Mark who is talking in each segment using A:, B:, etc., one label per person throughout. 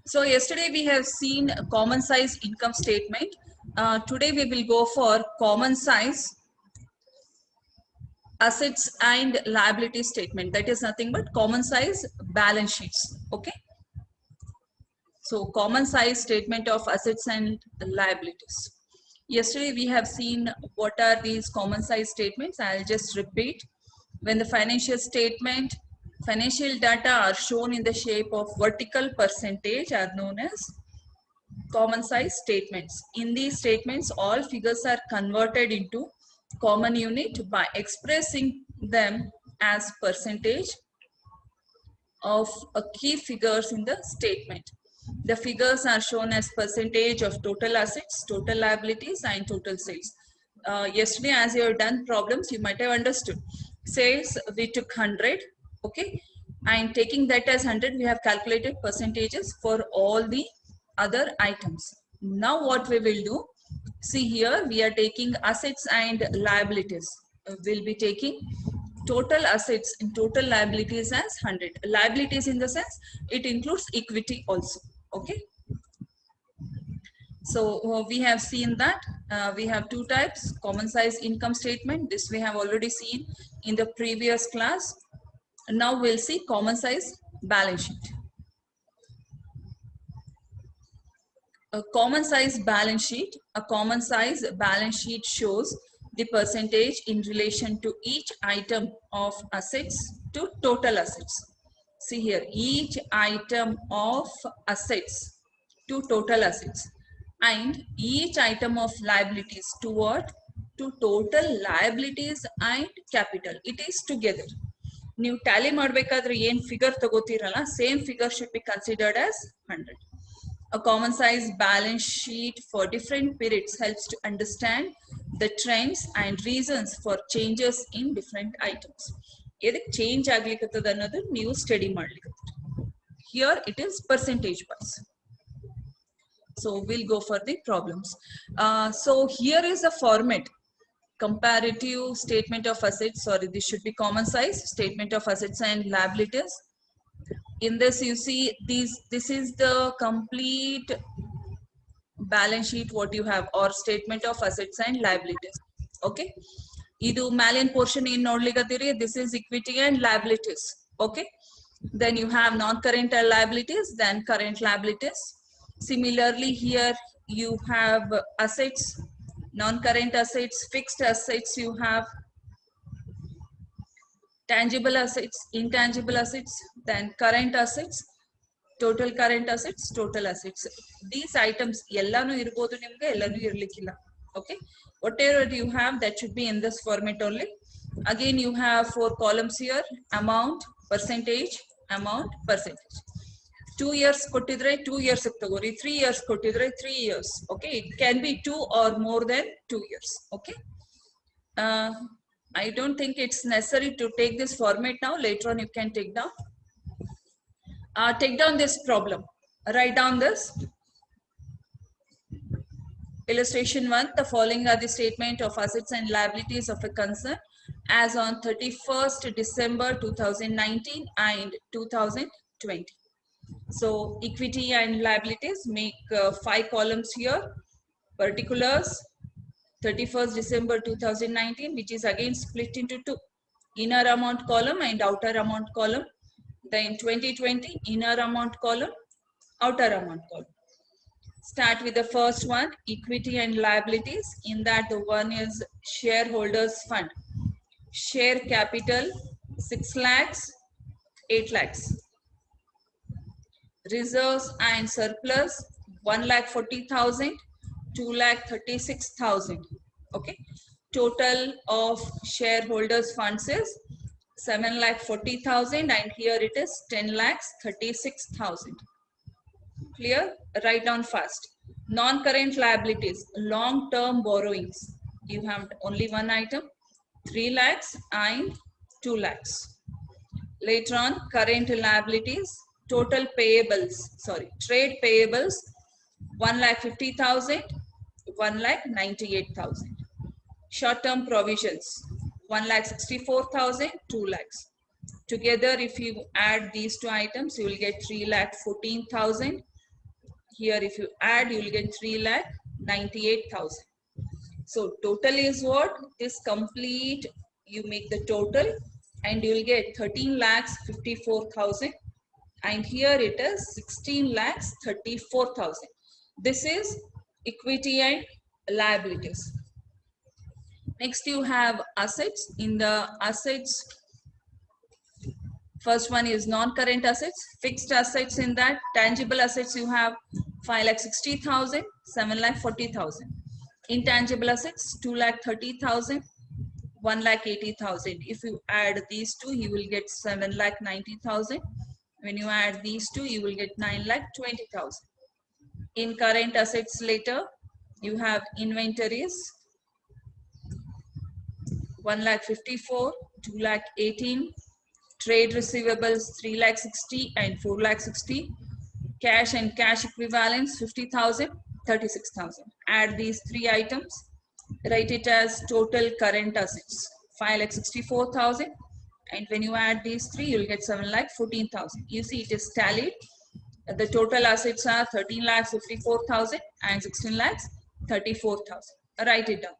A: So yesterday we have seen a common size income statement. Today we will go for common size assets and liability statement. That is nothing but common size balance sheets. Okay. So common size statement of assets and liabilities. Yesterday we have seen what are these common size statements. I'll just repeat. When the financial data are shown in the shape of vertical percentage are known as common size statements. In these statements, all figures are converted into common unit by expressing them as percentage of key figures in the statement. The figures are shown as percentage of total assets, total liabilities, and total sales. Yesterday, as you have done problems, you might have understood. Sales, we took 100, okay? And taking that as 100, we have calculated percentages for all the other items. Now what we will do, see here, we are taking assets and liabilities. We'll be taking total assets and total liabilities as 100. Liabilities in the sense, it includes equity also, okay? So we have seen that we have two types, common size income statement. This we have already seen in the previous class. Now we'll see common size balance sheet. A common size balance sheet shows the percentage in relation to each item of assets to total assets. See here, each item of assets to total assets and each item of liabilities to what? To total liabilities and capital. It is together. ನೀವು tally ಮಾಡಬೇಕಾದ್ರೆ ಏನು figure ತಗೋತೀರಲ್ಲ same figure should be considered as 100. A common size balance sheet for different periods helps to understand the trends and reasons for changes in different items. ಎದಕ್ಕೆ change ಆಗ್ಲಿಕ್ಕತ್ತದ ಅನ್ನೋದು ನೀವು study ಮಾಡ್ಲಿಕ್ಕತ್ತೀರಿ. Here it is percentage wise. So we'll go for the problems. So here is the format. Comparative statement of assets, sorry, this should be common size statement of assets and liabilities. In this you see this is the complete balance sheet what you have or statement of assets and liabilities. Okay, idu malian portion in nodligatiri, this is equity and liabilities. Okay, then you have non-current liabilities, then current liabilities. Similarly here you have assets, non-current assets, fixed assets, you have tangible assets, intangible assets, then current assets, total current assets, total assets. These items ellanu irbodu nimge, ellanu irlikkilla. Okay, whatever you have that should be in this format only. Again you have 4 columns here: amount, percentage, amount, percentage. 2 years kottidre 2 years tagori, 3 years kottidre 3 years. Okay, it can be 2 or more than 2 years. Okay, I don't think it's necessary to take this format now. Later on you can take down. Take down this problem. Write down this. Illustration 1. The following are the statement of assets and liabilities of a concern as on 31st December 2019 and 2020. So equity and liabilities, make 5 columns here. Particulars, 31st December 2019, which is again split into 2. Inner amount column and outer amount column. Then 2020, inner amount column, outer amount column. Start with the first one, equity and liabilities. In that the one is shareholders fund. Share capital 6 lakhs, 8 lakhs. Reserves and surplus 1,40,000, 2,36,000. Okay. Total of shareholders funds is 7,40,000 and here it is 10,36,000. Clear? Write down fast. Non-current liabilities, long-term borrowings. You have only one item, 3 lakhs and 2 lakhs. Later on, current liabilities, total payables, sorry, trade payables, 1,50,000, 1,98,000. Short-term provisions, 1,64,000, 2 lakhs. Together, if you add these two items, you will get 3,14,000. Here, if you add, you will get 3,98,000. So total is what? This complete, you make the total and you will get 13,54,000. And here it is 16,34,000. This is equity and liabilities. Next, you have assets. In the assets, first one is non-current assets, fixed assets. In that, tangible assets you have 5,60,000, 7,40,000. Intangible assets 2,30,000, 1,80,000. If you add these two, you will get 7,90,000. When you add these two, you will get 9,20,000. In current assets later, you have inventories 1,54,000, 2,18,000. Trade receivables 3,60,000 and 4,60,000. Cash and cash equivalents 50,000, 36,000. Add these three items. Write it as total current assets 5,64,000. And when you add these three, you'll get 7,14,000. You see, it is tallied. The total assets are 13,54,000 and 16,34,000. Write it down.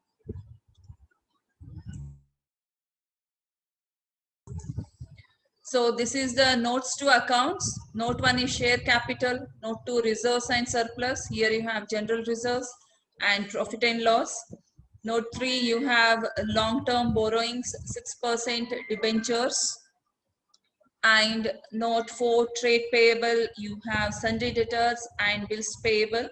A: So this is the notes to accounts. Note 1 is share capital. Note 2, reserves and surplus. Here you have general reserves and profit and loss. Note 3, you have long-term borrowings, 6% debentures. And note 4, trade payable, you have sundry debtors and bills payable.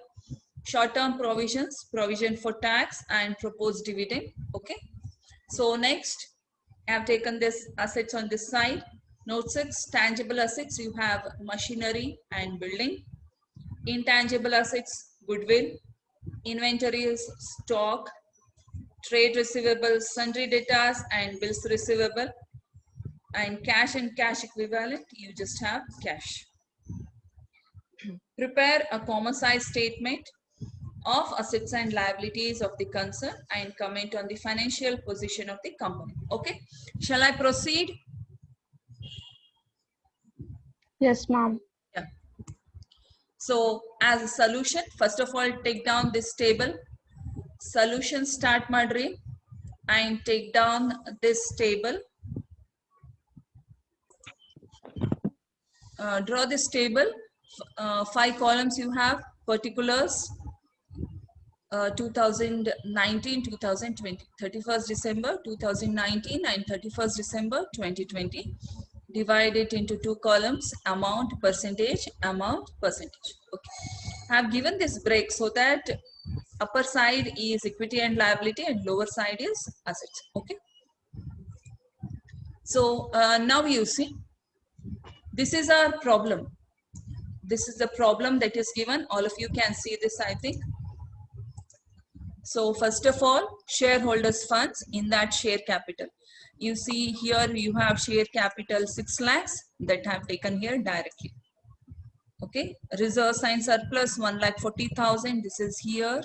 A: Short-term provisions, provision for tax and proposed dividend. Okay. So next, I have taken this assets on this side. Note 6, tangible assets, you have machinery and building. Intangible assets, goodwill. Inventory is stock. Trade receivables, sundry debtors and bills receivable. And cash and cash equivalent, you just have cash. Prepare a comma size statement of assets and liabilities of the concern and comment on the financial position of the company. Okay. Shall I proceed?
B: Yes, ma'am.
A: Yeah. So as a solution, first of all, take down this table. Solution start Madri and take down this table. Draw this table. 5 columns you have. Particulars 2019, 2020. 31st December 2019 and 31st December 2020. Divide it into 2 columns, amount, percentage, amount, percentage. Okay. I have given this break so that upper side is equity and liability and lower side is assets. Okay. So now you see, this is our problem. This is the problem that is given. All of you can see this, I think. So first of all, shareholders funds, in that share capital. You see here you have share capital 6 lakhs that I have taken here directly. Okay. Reserves and surplus 1,40,000. This is here.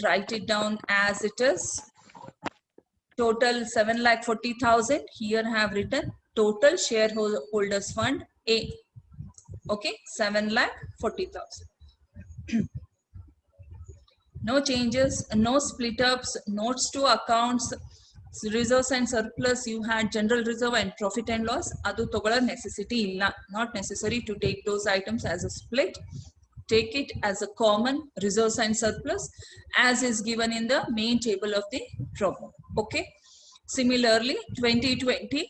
A: Write it down as it is. Total 7,40,000. Here I have written total shareholders fund A. Okay. 7,40,000. No changes, no split ups, notes to accounts, reserves and surplus. You had general reserve and profit and loss. Adu togola necessity illa. Not necessary to take those items as a split. Take it as a common reserves and surplus as is given in the main table of the problem. Okay. Similarly, 2020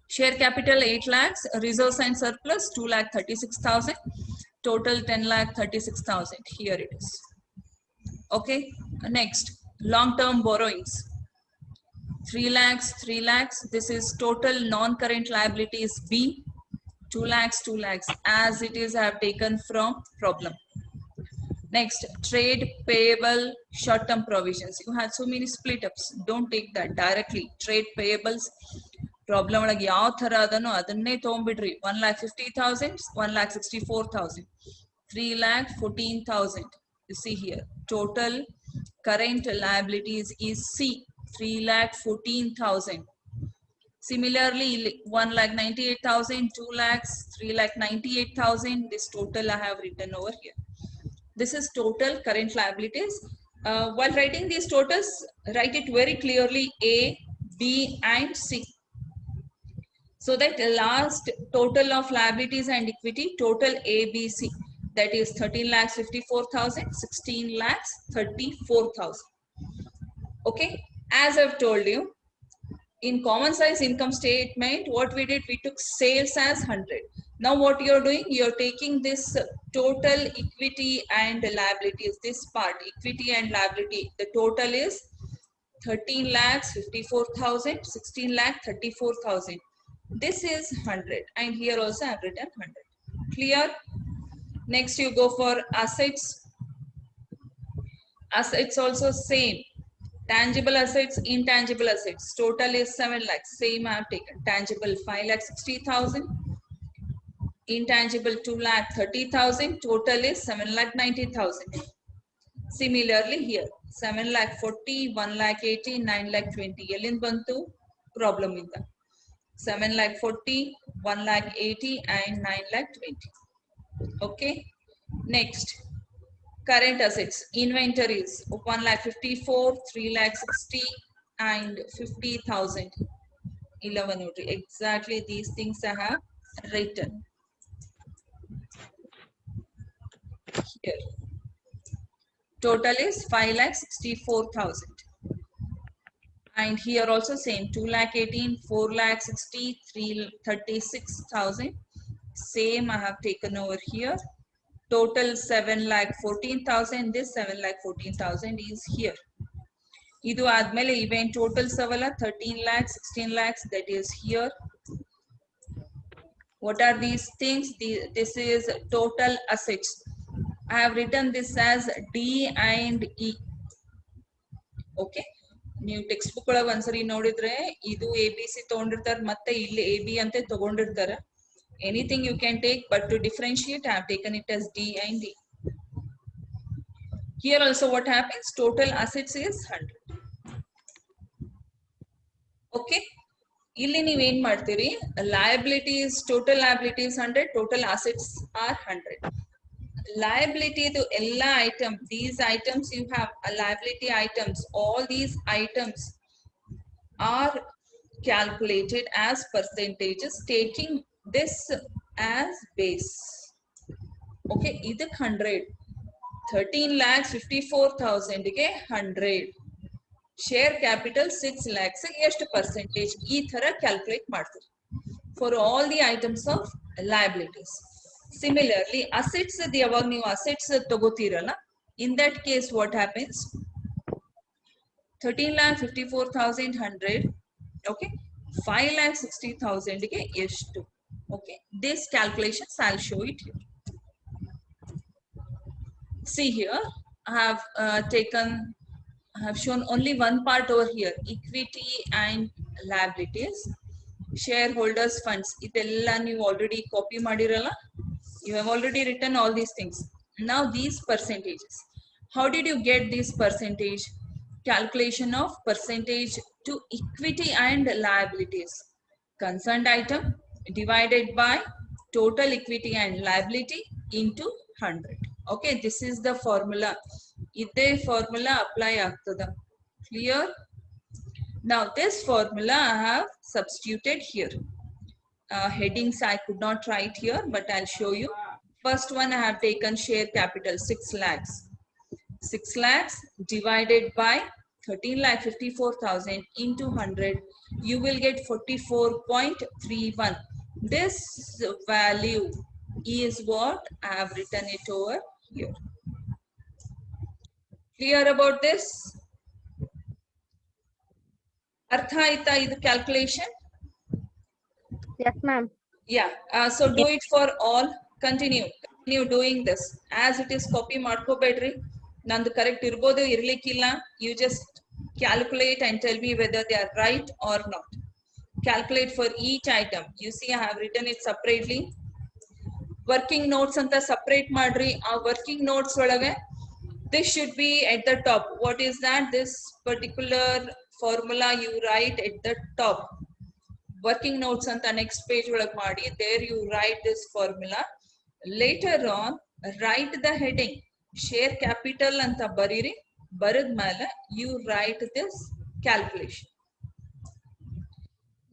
A: share capital 8 lakhs, reserves and surplus 2,36,000. Total 10,36,000. Here it is. Okay. Next, long-term borrowings. 3 lakhs, 3 lakhs. This is total non-current liabilities B. 2 lakhs, 2 lakhs. As it is, I have taken from problem. Next, trade payable short-term provisions. You have so many split-ups. Don't take that directly. Trade payables. Problem ಒಳಗೆ ಯಾವ ತರ ಅದನ್ನು ಅದನ್ನೇ ತಗೊಂಡ್ಬಿಡ್ರಿ. 1,50,000, 1,64,000, 3,14,000. You see here, total current liabilities is C, 3,14,000. Similarly, 1,98,000, 2 lakhs, 3,98,000. This total I have written over here. This is total current liabilities. While writing these totals, write it very clearly A, B, and C. So that the last total of liabilities and equity, total A, B, C, that is 13,54,000, 16,34,000. Okay, as I've told you, in common size income statement, what we did, we took sales as 100. Now what you're doing, you're taking this total equity and liabilities, this part, equity and liability, the total is 13,54,000, 16,34,000. This is 100, and here also I've written 100. Clear? Next you go for assets. Assets also same. Tangible assets, intangible assets. Total is 7 lakhs. Same I have taken. Tangible 5,60,000. Intangible 2,30,000. Total is 7,90,000. Similarly here 7,40,000, 1,80,000, 9,20,000. Yellin bantu problem with that. 7,40,000, 1,80,000, and 9,20,000. Okay. Next. Current assets, inventories 1,54,000, 3,60,000, and 50,000. 11 exactly these things I have written here. Total is 5,64,000. And here also same 2,18,000, 4,60,000, 3,36,000. Same I have taken over here. Total 7,14,000. This 7,14,000 is here. Idu admele event totals avala 13 lakhs, 16 lakhs, that is here. What are these things? This is total assets. I have written this as D and E. Okay. ನೀವು text book ಒಳಗೆ ಒಂದ್ಸರಿ ನೋಡಿದ್ರೆ ಇದು ABC ತಗೊಂಡಿರ್ತಾರೆ, ಮತ್ತೆ ಇಲ್ಲಿ AB ಅಂತ ತಗೊಂಡಿರ್ತಾರೆ. Anything you can take, but to differentiate, I have taken it as D and E. Here also what happens? Total assets is 100. Okay. ಇಲ್ಲಿ ನೀವು ಏನ್ ಮಾಡ್ತೀರಿ, liabilities, total liabilities 100, total assets are 100. Liability to ella item, these items you have liability items, all these items are calculated as percentages, taking this as base. Okay, idak 100, 13,54,000 ಗೆ 100, share capital 6 lakhs ಎಷ್ಟು percentage ಈ ತರ calculate ಮಾಡ್ತೀರಿ for all the items of liabilities. Similarly, assets ಯಾವಾಗ ನೀವು assets ತಗೋತೀರಲ್ಲ, in that case what happens? 13,54,000 100. Okay, 5,60,000 ಗೆ ಎಷ್ಟು? Okay, this calculations I'll show it here. See here, I have shown only one part over here, equity and liabilities. Shareholders funds, idella ನೀವು already copy ಮಾಡಿರಲ್ಲ, you have already written all these things. Now these percentages, how did you get this percentage? Calculation of percentage to equity and liabilities. Concerned item divided by total equity and liability into 100. Okay, this is the formula. Ide formula apply agtada. Clear? Now this formula I have substituted here. Headings I could not write here, but I'll show you. First one I have taken share capital 6 lakhs. 6 lakhs divided by 13,54,000 into 100, you will get 44.31. This value is what I have written it over here. Clear about this? Artha aita idu calculation?
B: Yes, ma'am.
A: Yeah, so do it for all. Continue doing this. As it is copy ಮಾಡ್ಕೋಬೇಡ್ರಿ, ನಂದು correct ಇರ್ಬೋದು ಇರ್ಲಿಕ್ಕಿಲ್ಲ. You just calculate and tell me whether they are right or not. Calculate for each item. You see I have written it separately. Working notes anta separate ಮಾಡ್ರಿ. ಆ working notes ಒಳಗೆ this should be at the top. What is that? This particular formula you write at the top. working notes on the next page ಮಾಡಿ, there you write this formula. Later on write the heading share capital anta bariri, baradmala you write this calculation.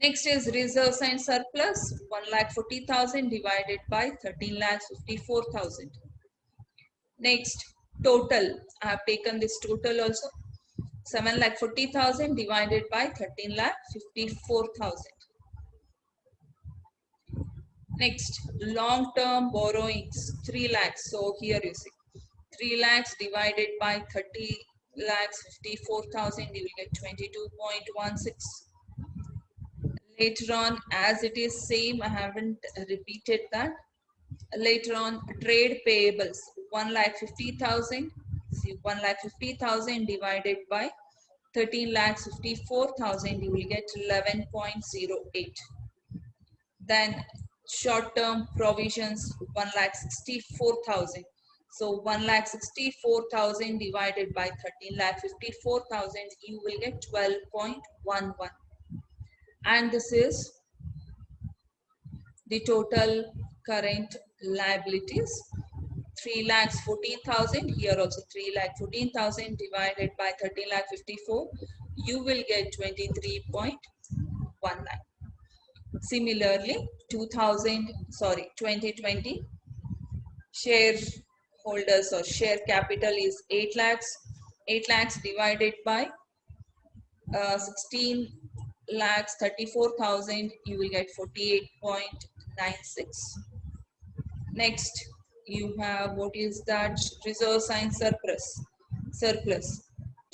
A: Next is reserves and surplus, 1,40,000 divided by 13,54,000. Next, total, I have taken this total also, 7,40,000 divided by 13,54,000. Next, long-term borrowings, 3 lakhs. So here you see, 3 lakhs divided by 30,54,000, you will get 22.16. Later on, as it is same, I haven't repeated that. Later on, trade payables, 1,50,000. See, 1,50,000 divided by 13,54,000, you will get 11.08. Then short-term provisions, 1,64,000. So 1,64,000 divided by 13,54,000, you will get 12.11. And this is the total current liabilities, 3,14,000. Here also 3,14,000 divided by 13,54,000, you will get 23.19. Similarly, 2020 shareholders or share capital is 8 lakhs. 8 lakhs divided by 16,34,000, you will get 48.96. Next, you have what is that? Reserves and surplus.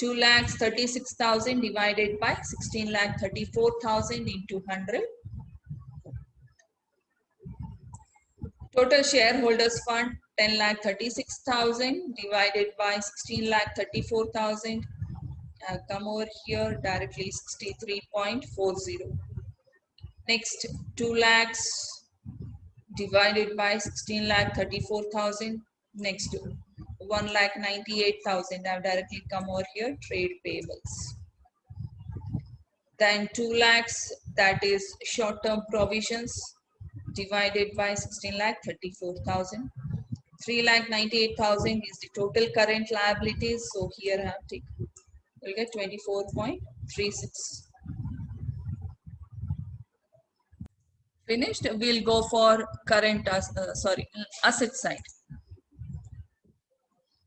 A: 2,36,000 divided by 16,34,000 into 100. Total shareholders fund, 10,36,000 divided by 16,34,000. Come over here, directly 63.40. Next, 2 lakhs divided by 16,34,000. Next, 1,98,000. I've directly come over here, trade payables. Then 2 lakhs, that is short-term provisions, divided by 16,34,000. 3,98,000 is the total current liabilities. So here I have taken, we'll get 24.36. Finished. We'll go for current asset side.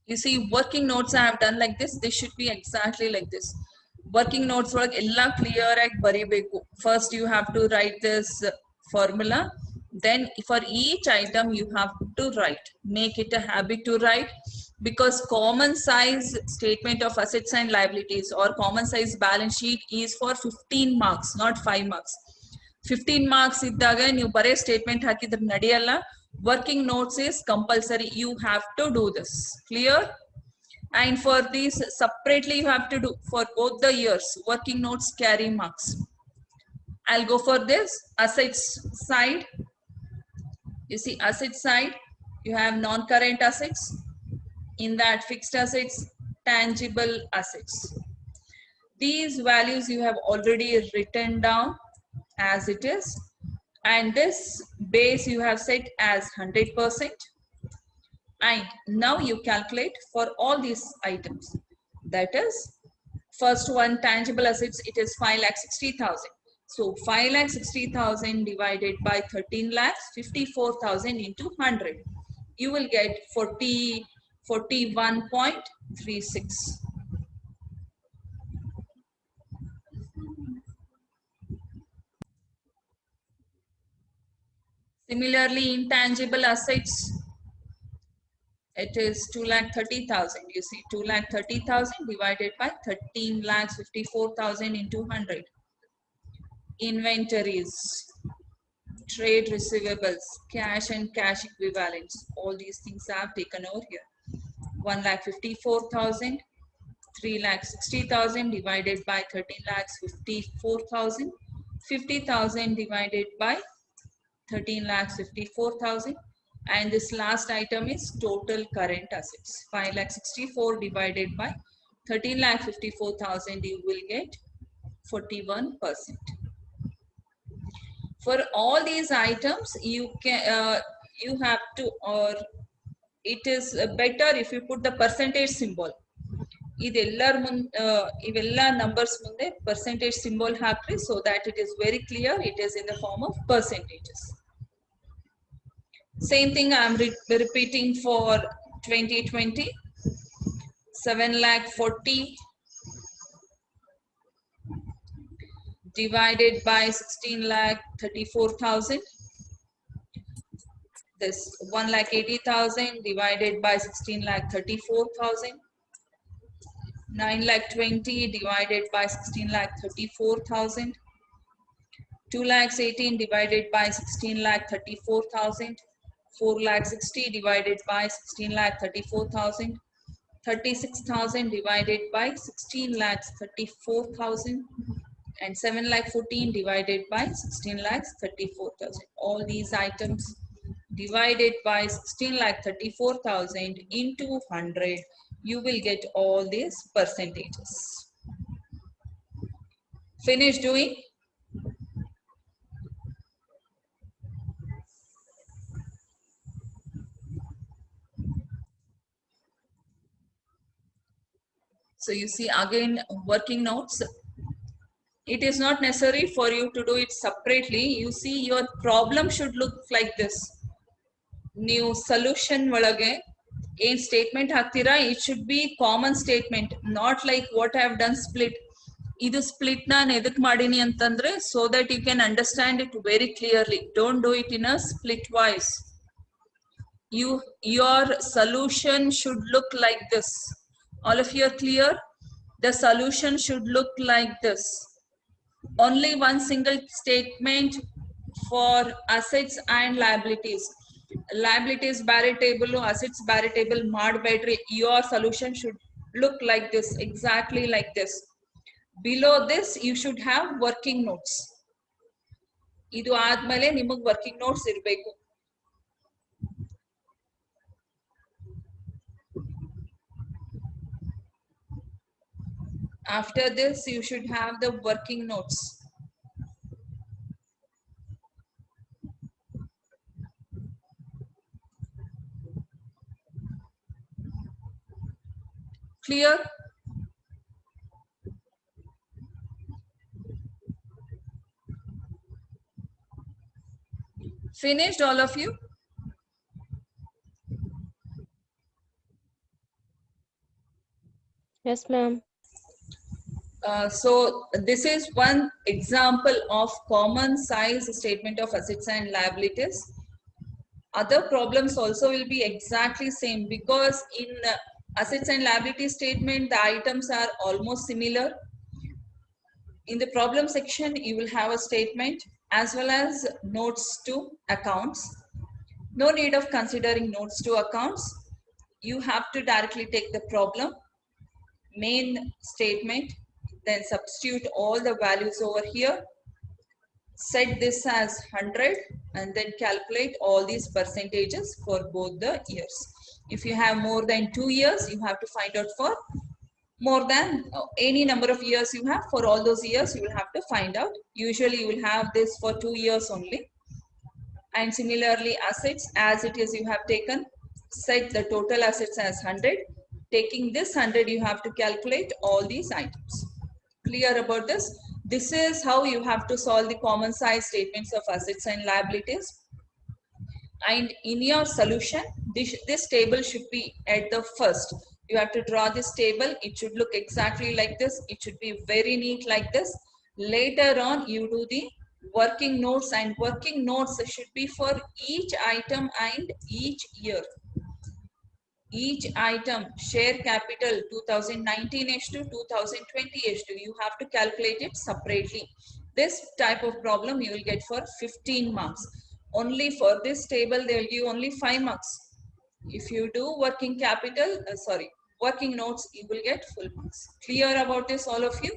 A: You see, working notes I have done like this. This should be exactly like this. Working notes work ella clear agi baribeku. First you have to write this formula. Then for each item you have to write. Make it a habit to write, because common size statement of assets and liabilities or common size balance sheet is for 15 marks, not 5 marks. 15 marks iddaga ನೀವು ಬರೇ statement ಹಾಕಿದ್ರೆ ನಡೆಯಲ್ಲ. Working notes is compulsory. You have to do this. Clear? And for these separately you have to do for both the years. Working notes carry marks. I'll go for this assets side. You see, asset side, you have non-current assets. In that, fixed assets, tangible assets. These values you have already written down as it is. And this base you have set as 100%. And now you calculate for all these items. That is, first one, tangible assets, it is 5,60,000. So 5,60,000 divided by 13,54,000 into 100. You will get 41.36. Similarly, intangible assets, it is 2,30,000. You see, 2,30,000 divided by 13,54,000 into 100. Inventories, trade receivables, cash and cash equivalents, all these things I have taken over here. 1,54,000, 3,60,000 divided by 13,54,000, 50,000 divided by 13,54,000, and this last item is total current assets. 5,64,000 divided by 13,54,000, you will get 41%. For all these items, you can you have to, or it is better if you put the percentage symbol. ಇವೆಲ್ಲ numbers ಮುಂದೆ percentage symbol ಹಾಕ್ರಿ, so that it is very clear it is in the form of percentages. Same thing I am repeating for 2020. 7,40,000 divided by 16,34,000. This 1,80,000 divided by 16,34,000. 9,20,000 divided by 16,34,000. 2,18,000 divided by 16,34,000. 4,60,000 divided by 16,34,000. 36,000 divided by 16,34,000. And 7,14,000 divided by 16,34,000. All these items divided by 16,34,000 into 100, you will get all these percentages. Finish doing? So you see again working notes. It is not necessary for you to do it separately. You see your problem should look like this. New solution ಒಳಗೆ ಏನ್ statement ಹಾಕ್ತೀರಾ, it should be common statement, not like what I have done split. ಇದು split ನಾನು ಎದಕ್ ಮಾಡೀನಿ ಅಂತಂದ್ರೆ so that you can understand it very clearly. Don't do it in a split wise. Your solution should look like this. All of you are clear? The solution should look like this. Only one single statement for assets and liabilities. Liabilities bare table, assets bare table ಮಾಡಬೇಡ್ರಿ. Your solution should look like this, exactly like this. Below this you should have working notes. ಇದು ಆದ್ಮೇಲೆ ನಿಮಗೆ working notes ಇರಬೇಕು. After this you should have the working notes. Clear? Finished all of you?
B: Yes, ma'am.
A: So this is one example of common size statement of assets and liabilities. Other problems also will be exactly same, because in assets and liability statement the items are almost similar. In the problem section you will have a statement as well as notes to accounts. No need of considering notes to accounts. You have to directly take the problem, main statement, then substitute all the values over here, set this as 100, and then calculate all these percentages for both the years. If you have more than 2 years, you have to find out for more than any number of years you have. For all those years you will have to find out. Usually you will have this for 2 years only. And similarly assets, as it is you have taken, set the total assets as 100. Taking this 100 you have to calculate all these items. Clear about this? This is how you have to solve the common size statements of assets and liabilities. And in your solution this table should be at the first. You have to draw this table. It should look exactly like this. It should be very neat like this. Later on you do the working notes, and working notes should be for each item and each year. Each item, share capital 2019 to 2020 you have to calculate it separately. This type of problem you will get for 15 marks. Only for this table they will give only 5 marks. If you do working capital, working notes, you will get full marks. Clear about this all of you?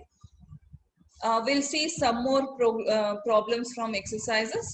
A: We'll see some more problems from exercises.